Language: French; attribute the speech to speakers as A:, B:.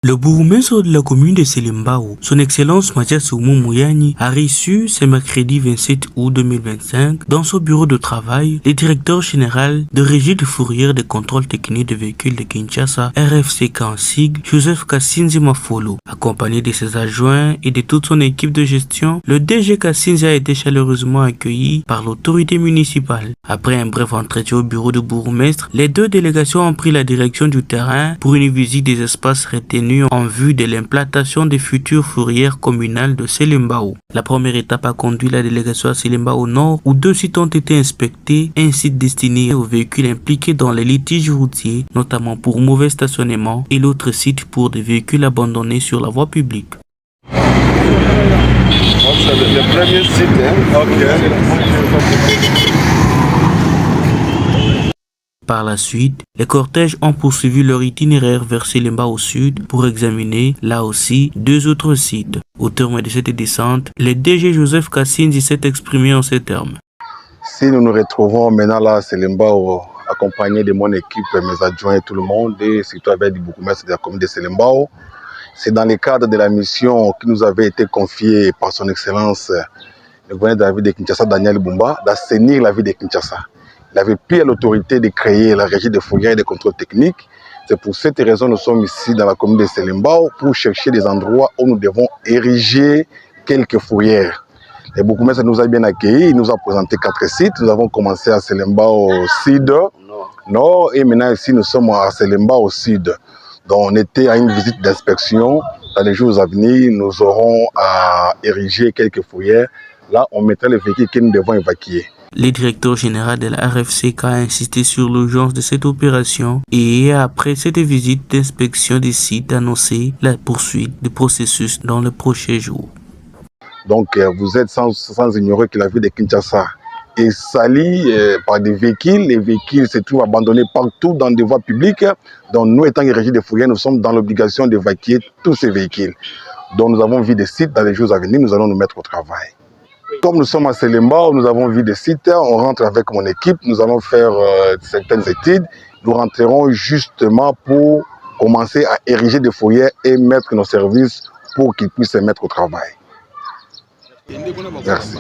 A: Le bourgmestre de la commune de Selimbao, son excellence Mathias Oumou Mouyani, a reçu ce mercredi 27 août 2025 dans son bureau de travail le directeur général de Régie de fourrière de contrôle technique de véhicules de Kinshasa, RFCK en sigle, Joseph Kassinzi Mafolo. Accompagné de ses adjoints et de toute son équipe de gestion, le DG Kassinzi a été chaleureusement accueilli par l'autorité municipale. Après un bref entretien au bureau du bourgmestre, les deux délégations ont pris la direction du terrain pour une visite des espaces retenus en vue de l'implantation des futures fourrières communales de Selimbao. La première étape a conduit la délégation à Selimbao Nord où deux sites ont été inspectés, un site destiné aux véhicules impliqués dans les litiges routiers, notamment pour mauvais stationnement, et l'autre site pour des véhicules abandonnés sur la voie publique.
B: C'est le premier site,
A: Par la suite, les cortèges ont poursuivi leur itinéraire vers Selimbao au sud pour examiner, là aussi, deux autres sites. Au terme de cette descente, le DG Joseph Kassinzi s'est exprimé en ces termes.
B: Si nous nous retrouvons maintenant là à Selimbao, accompagné de mon équipe, mes adjoints et tout le monde, et surtout avec le bourgmestre de la commune de Selimbao, c'est dans le cadre de la mission qui nous avait été confiée par son excellence, le gouverneur de la ville de Kinshasa, Daniel Bumba, d'assainir la ville de Kinshasa. Il avait pris à l'autorité de créer la régie de fourrière et de contrôle technique. C'est pour cette raison que nous sommes ici dans la commune de Selimbao pour chercher des endroits où nous devons ériger quelques fourrières. Le bourgmestre nous a bien accueillis, il nous a présenté 4 sites. Nous avons commencé à Selimbao Sud, Nord, et maintenant ici nous sommes à Selimbao Sud. Donc on était à une visite d'inspection. Dans les jours à venir, nous aurons à ériger quelques fourrières. Là, on mettra les véhicules que nous devons évacuer.
A: Le directeur général de la RFCK a insisté sur l'urgence de cette opération et après cette visite d'inspection des sites annoncé la poursuite du processus dans les prochains jours.
B: Donc vous êtes sans ignorer que la ville de Kinshasa est salie par des véhicules. Les véhicules se trouvent abandonnés partout dans des voies publiques. Donc nous, étant régie de fourrière, nous sommes dans l'obligation d'évacuer tous ces véhicules. Donc nous avons vu des sites dans les jours à venir, nous allons nous mettre au travail. Comme nous sommes à Selimbao, nous avons vu des sites, on rentre avec mon équipe, nous allons faire certaines études. Nous rentrerons justement pour commencer à ériger des fourrières et mettre nos services pour qu'ils puissent se mettre au travail. Merci.